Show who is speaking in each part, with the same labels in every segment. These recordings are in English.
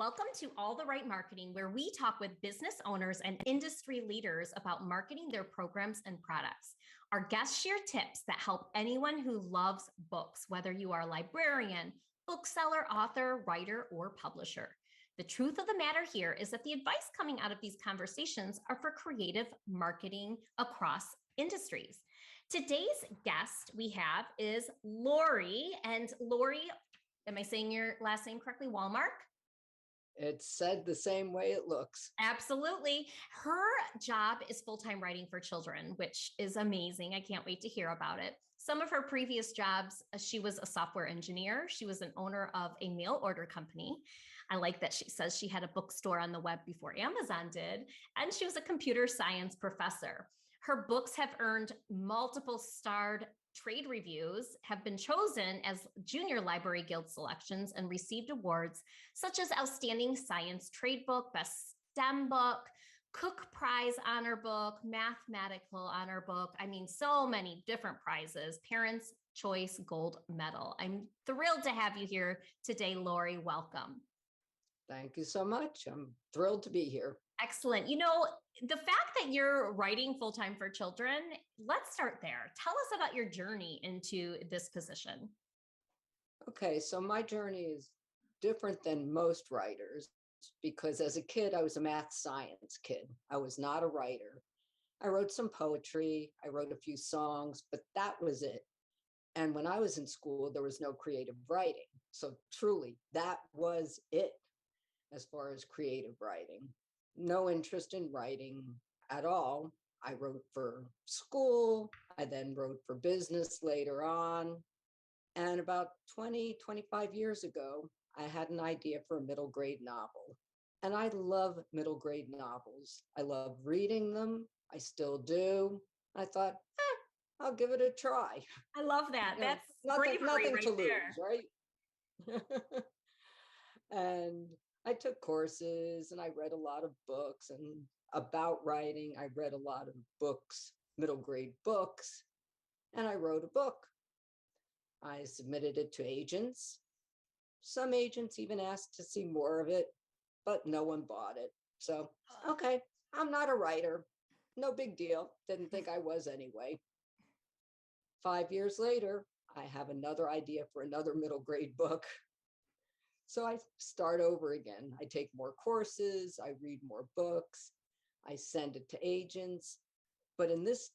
Speaker 1: Welcome to All the Right Marketing, where we talk with business owners and industry leaders about marketing their programs and products. Our guests share tips that help anyone who loves books, whether you are a librarian, bookseller, author, writer, or publisher. The truth of the matter here is that the advice coming out of these conversations are for creative marketing across industries. Today's guest we have is Laurie. And Laurie, am I saying your last name correctly? Wallmark?
Speaker 2: It's said the same way it looks.
Speaker 1: Absolutely. Her job is full-time writing for children, which is amazing. I can't wait to hear about it. Some of her previous jobs, she was a software engineer. She was an owner of a mail order company. I like that she says she had a bookstore on the web before Amazon did. And she was a computer science professor. Her books have earned multiple starred trade reviews, have been chosen as Junior Library Guild selections, and received awards such as Outstanding Science Trade Book, Best STEM Book, Cook Prize Honor Book, Mathematical Honor Book. I mean, so many different prizes. Parents' Choice Gold Medal. I'm thrilled to have you here today, Laurie. Welcome.
Speaker 2: Thank you so much. I'm thrilled to be here.
Speaker 1: Excellent. You know, the fact that you're writing full-time for children, let's start there. Tell us about your journey into this position.
Speaker 2: Okay, so my journey is different than most writers because as a kid, I was a math science kid. I was not a writer. I wrote some poetry. I wrote a few songs, but that was it. And when I was in school, there was no creative writing. So truly, that was it as far as creative writing. No interest in writing at all. I wrote for school. I then wrote for business later on. And about 25 years ago, I had an idea for a middle grade novel. And I love middle grade novels. I love reading them. I still do. I thought, I'll give it a try.
Speaker 1: I love that. That's
Speaker 2: nothing
Speaker 1: right
Speaker 2: to
Speaker 1: there.
Speaker 2: Lose, right? And I took courses and I read a lot of books and about writing. I read a lot of books, middle grade books, and I wrote a book. I submitted it to agents. Some agents even asked to see more of it, but no one bought it. So, okay, I'm not a writer. No big deal. Didn't think I was anyway. 5 years later, I have another idea for another middle grade book. So I start over again. I take more courses, I read more books, I send it to agents. But in this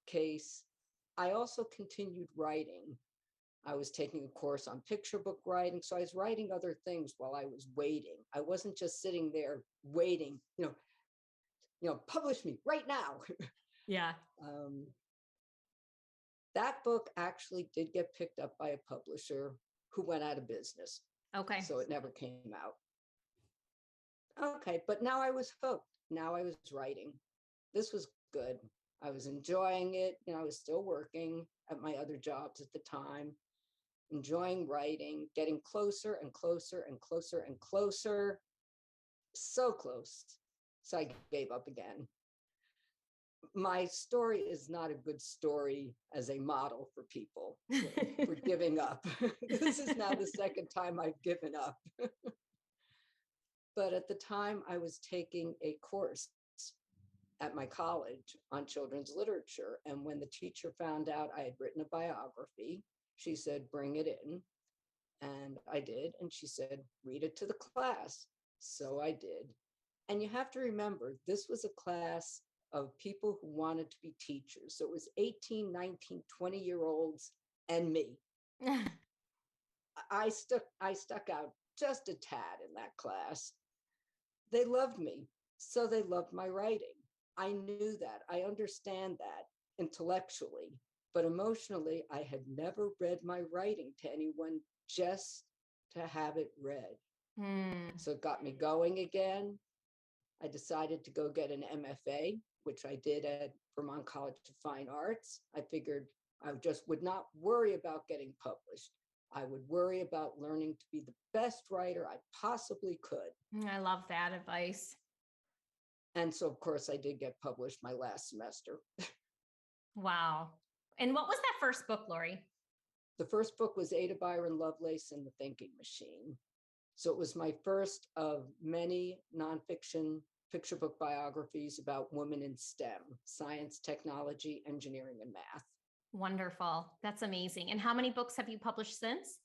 Speaker 2: case, I also continued writing. I was taking a course on picture book writing. So I was writing other things while I was waiting. I wasn't just sitting there waiting, publish me right now.
Speaker 1: Yeah.
Speaker 2: That book actually did get picked up by a publisher who went out of business.
Speaker 1: Okay.
Speaker 2: So it never came out. Okay, but now I was hooked. Now I was writing. This was good. I was enjoying it. I was still working at my other jobs at the time, enjoying writing, getting closer and closer and closer and closer. So close. So I gave up again. My story is not a good story as a model for people for giving up. This is now the second time I've given up. But at the time, I was taking a course at my college on children's literature. And when the teacher found out I had written a biography, she said, bring it in. And I did. And she said, read it to the class. So I did. And you have to remember, this was a class of people who wanted to be teachers. So it was 18, 19, 20-year-olds and me. I stuck out just a tad in that class. They loved me, so they loved my writing. I knew that. I understand that intellectually, but emotionally, I had never read my writing to anyone just to have it read. So it got me going again. I decided to go get an MFA, which I did at Vermont College of Fine Arts. I figured I just would not worry about getting published. I would worry about learning to be the best writer I possibly could.
Speaker 1: I love that advice.
Speaker 2: And so, of course, I did get published my last semester.
Speaker 1: Wow. And what was that first book, Laurie?
Speaker 2: The first book was Ada Byron Lovelace and the Thinking Machine. So it was my first of many nonfiction picture book biographies about women in STEM, science, technology, engineering, and math.
Speaker 1: Wonderful. That's amazing. And how many books have you published since?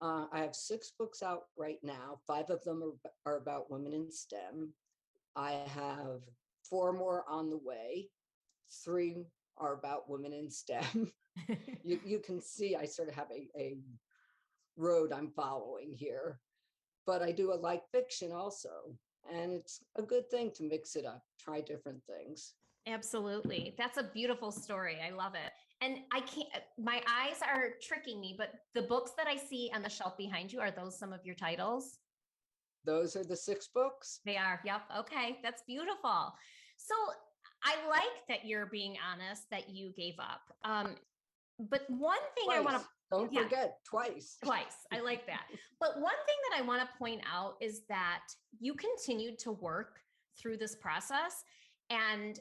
Speaker 2: I have 6 books out right now. 5 of them are about women in STEM. I have 4 more on the way. 3 are about women in STEM. You can see I sort of have a road I'm following here, but I do a light fiction also. And it's a good thing to mix it up, try different things.
Speaker 1: Absolutely. That's a beautiful story. I love it. And I can't, my eyes are tricking me, but the books that I see on the shelf behind you, are those some of your titles?
Speaker 2: Those are the 6 books.
Speaker 1: They are. Yep. Okay. That's beautiful. So I like that you're being honest that you gave up. But one thing
Speaker 2: Twice.
Speaker 1: I want to,
Speaker 2: Don't forget, twice.
Speaker 1: Twice. I like that. But one thing that I want to point out is that you continued to work through this process and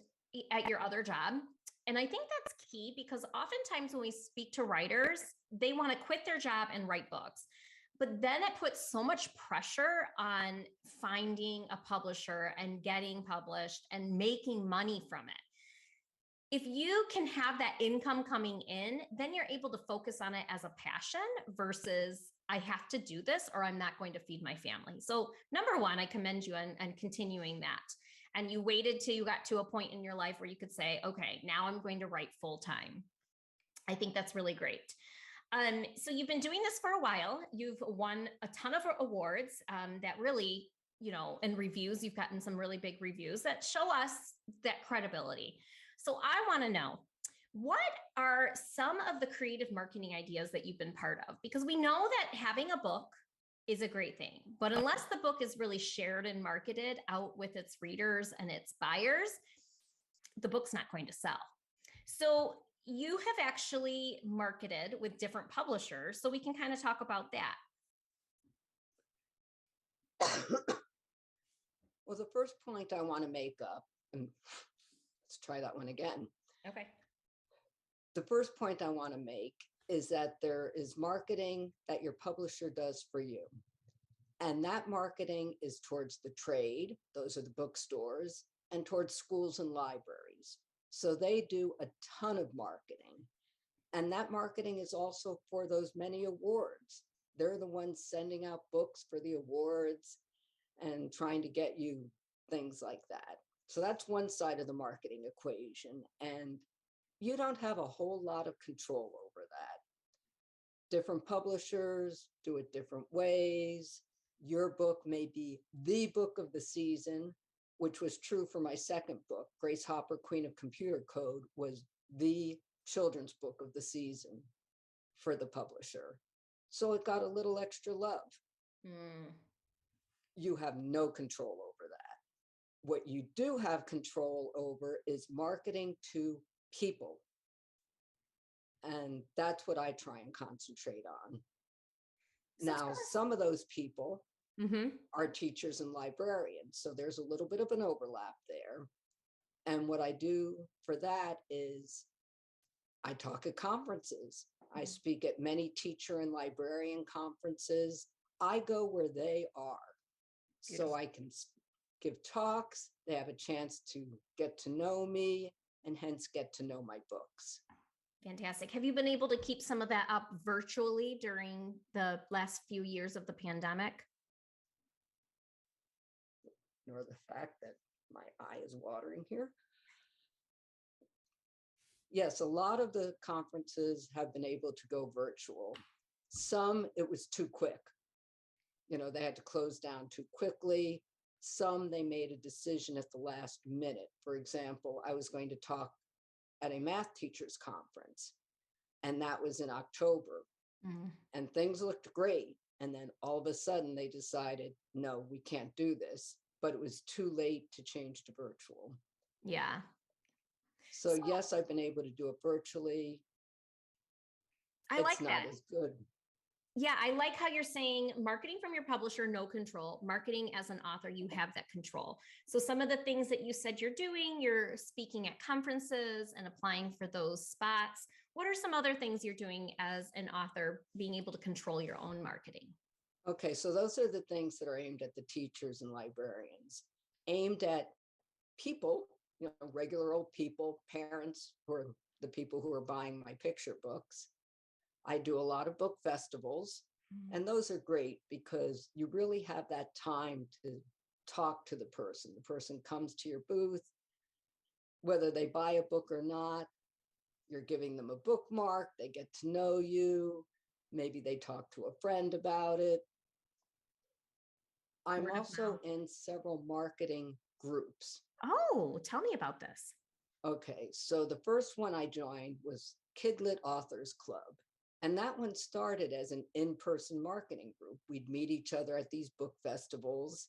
Speaker 1: at your other job. And I think that's key because oftentimes when we speak to writers, they want to quit their job and write books. But then it puts so much pressure on finding a publisher and getting published and making money from it. If you can have that income coming in, then you're able to focus on it as a passion versus I have to do this or I'm not going to feed my family. So number one, I commend you on continuing that. And you waited till you got to a point in your life where you could say, okay, now I'm going to write full time. I think that's really great. So you've been doing this for a while. You've won a ton of awards that really, and reviews. You've gotten some really big reviews that show us that credibility. So I want to know, what are some of the creative marketing ideas that you've been part of? Because we know that having a book is a great thing, but unless the book is really shared and marketed out with its readers and its buyers, the book's not going to sell. So you have actually marketed with different publishers, so we can kind of talk about that.
Speaker 2: Well, the first point I want to make up, and let's try that one again.
Speaker 1: Okay.
Speaker 2: The first point I want to make is that there is marketing that your publisher does for you. And that marketing is towards the trade, those are the bookstores, and towards schools and libraries. So they do a ton of marketing. And that marketing is also for those many awards. They're the ones sending out books for the awards and trying to get you things like that. So that's one side of the marketing equation. And you don't have a whole lot of control over that. Different publishers do it different ways. Your book may be the book of the season, which was true for my second book. Grace Hopper, Queen of Computer Code, was the children's book of the season for the publisher. So it got a little extra love. You have no control over that. What you do have control over is marketing to people. And that's what I try and concentrate on. Now, some of those people are teachers and librarians. So there's a little bit of an overlap there. And what I do for that is I talk at conferences. I speak at many teacher and librarian conferences. I go where they are. So I can give talks. They have a chance to get to know me and hence get to know my books.
Speaker 1: Fantastic. Have you been able to keep some of that up virtually during the last few years of the pandemic?
Speaker 2: Nor the fact that my eye is watering here. Yes, a lot of the conferences have been able to go virtual. Some, it was too quick. They had to close down too quickly. Some, they made a decision at the last minute. For example, I was going to talk at a math teachers conference, and that was in October. And things looked great. And then all of a sudden they decided, no, we can't do this. But it was too late to change to virtual.
Speaker 1: Yeah.
Speaker 2: So yes, I've been able to do it virtually.
Speaker 1: I like that.
Speaker 2: It's not as good.
Speaker 1: Yeah, I like how you're saying marketing from your publisher, no control. Marketing as an author, you have that control. So some of the things that you said you're doing, you're speaking at conferences and applying for those spots. What are some other things you're doing as an author, being able to control your own marketing?
Speaker 2: Okay, so those are the things that are aimed at the teachers and librarians, aimed at people, regular old people, parents who are the people who are buying my picture books. I do a lot of book festivals, and those are great because you really have that time to talk to the person. The person comes to your booth, whether they buy a book or not, you're giving them a bookmark, they get to know you, maybe they talk to a friend about it. I'm
Speaker 1: Word of
Speaker 2: also
Speaker 1: mouth.
Speaker 2: in several marketing groups.
Speaker 1: Oh, tell me about this.
Speaker 2: Okay, so the first one I joined was Kidlit Authors Club. And that one started as an in-person marketing group. We'd meet each other at these book festivals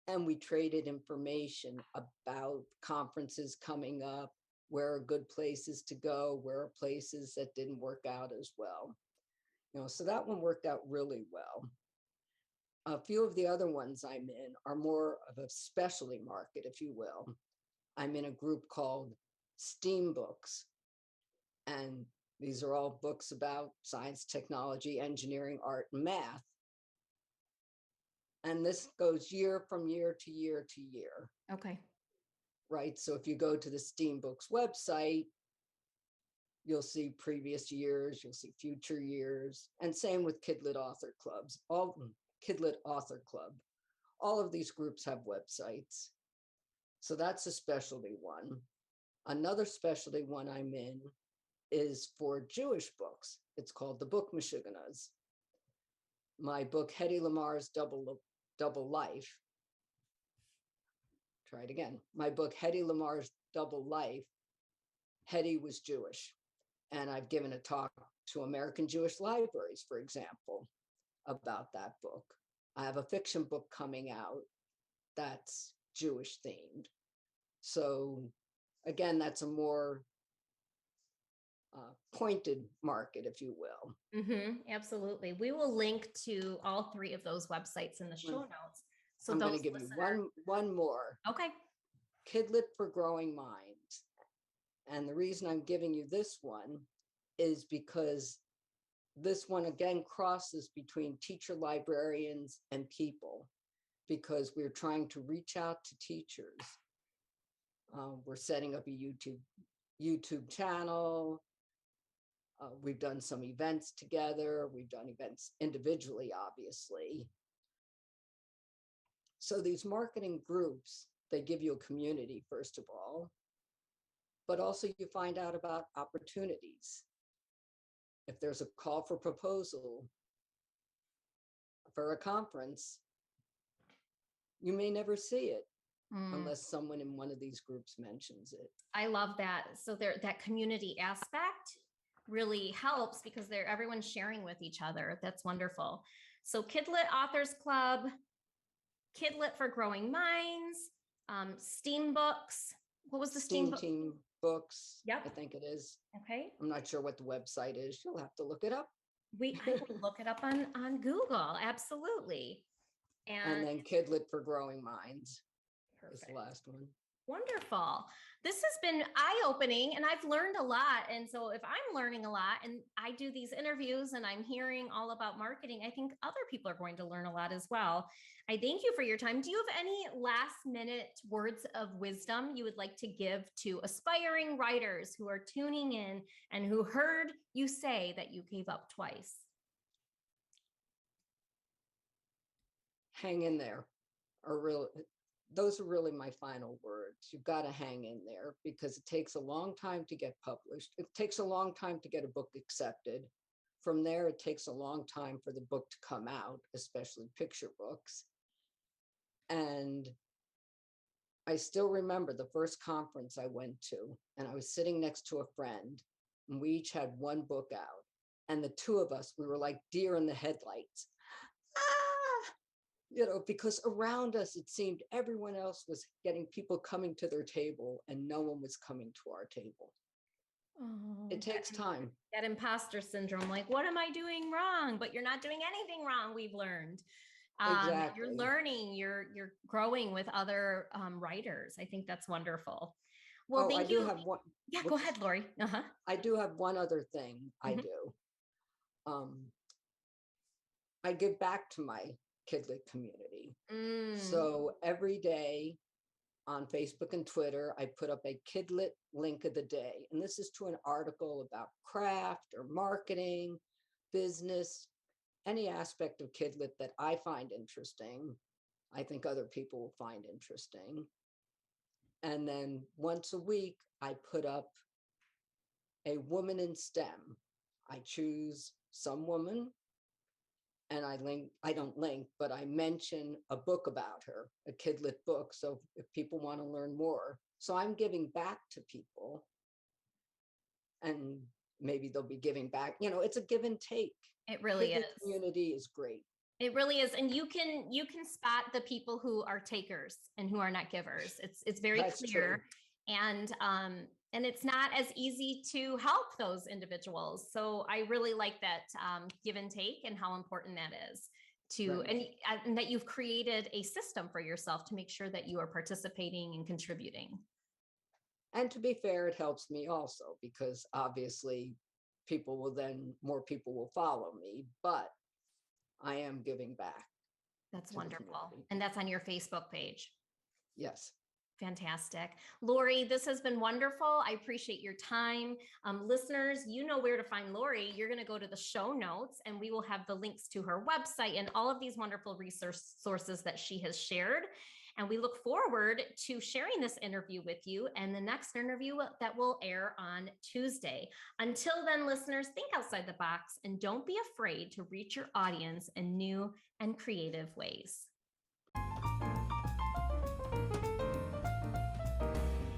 Speaker 2: and we traded information about conferences coming up, where are good places to go, where are places that didn't work out as well. So that one worked out really well. A few of the other ones I'm in are more of a specialty market, if you will. I'm in a group called STEAM Books, and these are all books about science, technology, engineering, art, and math. And this goes year from year to year to year.
Speaker 1: Okay.
Speaker 2: Right? So if you go to the STEAM Books website, you'll see previous years, you'll see future years, and same with Kidlit Author Clubs, all Kidlit Author Club. All of these groups have websites. So that's a specialty one. Another specialty one I'm in is for Jewish books. It's called the Book Meshuggahs. My book, Hedy Lamar's Double Life. Try it again. My book, Hedy Lamar's Double Life. Hedy was Jewish. And I've given a talk to American Jewish libraries, for example, about that book. I have a fiction book coming out that's Jewish themed. So again, that's a more pointed market, if you will.
Speaker 1: Absolutely. We will link to all three of those websites in the show notes. So
Speaker 2: I'm going to
Speaker 1: those
Speaker 2: give you one more.
Speaker 1: Okay.
Speaker 2: Kidlit for Growing Minds. And the reason I'm giving you this one is because this one again crosses between teacher, librarians, and people, because we're trying to reach out to teachers. We're setting up a YouTube channel. We've done some events together. We've done events individually, obviously. So these marketing groups, they give you a community, first of all, but also you find out about opportunities. If there's a call for proposal for a conference, you may never see it unless someone in one of these groups mentions it.
Speaker 1: I love that. So that community aspect really helps because everyone's sharing with each other. That's wonderful. So Kidlit Authors Club, Kidlit for Growing Minds, STEAM Books. What was the STEAM
Speaker 2: Team Books?
Speaker 1: Yep.
Speaker 2: I think it is.
Speaker 1: Okay.
Speaker 2: I'm not sure what the website is. You'll have to look it up.
Speaker 1: I will look it up on Google. Absolutely.
Speaker 2: And then Kidlit for Growing Minds is the last one.
Speaker 1: Wonderful. This has been eye-opening and I've learned a lot. And so if I'm learning a lot and I do these interviews and I'm hearing all about marketing, I think other people are going to learn a lot as well. I thank you for your time. Do you have any last minute words of wisdom you would like to give to aspiring writers who are tuning in and who heard you say that you gave up twice?
Speaker 2: Hang in there. Those are really my final words. You've got to hang in there because it takes a long time to get published. It takes a long time to get a book accepted. From there, it takes a long time for the book to come out, especially picture books. And I still remember the first conference I went to, and I was sitting next to a friend, and we each had one book out. And the two of us, we were like deer in the headlights. Because around us, it seemed everyone else was getting people coming to their table and no one was coming to our table. It takes time.
Speaker 1: That imposter syndrome, like, what am I doing wrong? But you're not doing anything wrong, we've learned.
Speaker 2: Exactly.
Speaker 1: You're learning, you're growing with other writers. I think that's wonderful. Well, thank you.
Speaker 2: Have one.
Speaker 1: Yeah, go ahead, Laurie.
Speaker 2: I do have one other thing I do. I give back to my Kidlit community.
Speaker 1: Mm.
Speaker 2: So every day on Facebook and Twitter, I put up a Kidlit link of the day. And this is to an article about craft or marketing, business, any aspect of Kidlit that I find interesting. I think other people will find interesting. And then once a week, I put up a woman in STEM. I choose some woman and I don't link, but I mention a book about her, a Kidlit book. So if people want to learn more, so I'm giving back to people and maybe they'll be giving back. It's a give and take.
Speaker 1: It really
Speaker 2: Kidlit
Speaker 1: is.
Speaker 2: community is great.
Speaker 1: It really is. And you can spot the people who are takers and who are not givers. It's very
Speaker 2: That's
Speaker 1: clear.
Speaker 2: True.
Speaker 1: And it's not as easy to help those individuals. So I really like that give and take and how important that is to,
Speaker 2: Right.
Speaker 1: and that you've created a system for yourself to make sure that you are participating and contributing.
Speaker 2: And to be fair, it helps me also because obviously more people will follow me, but I am giving back.
Speaker 1: That's wonderful. And that's on your Facebook page.
Speaker 2: Yes.
Speaker 1: Fantastic. Laurie, this has been wonderful. I appreciate your time. Listeners, you know where to find Laurie. You're going to go to the show notes and we will have the links to her website and all of these wonderful resources that she has shared. And we look forward to sharing this interview with you and the next interview that will air on Tuesday. Until then, listeners, think outside the box and don't be afraid to reach your audience in new and creative ways.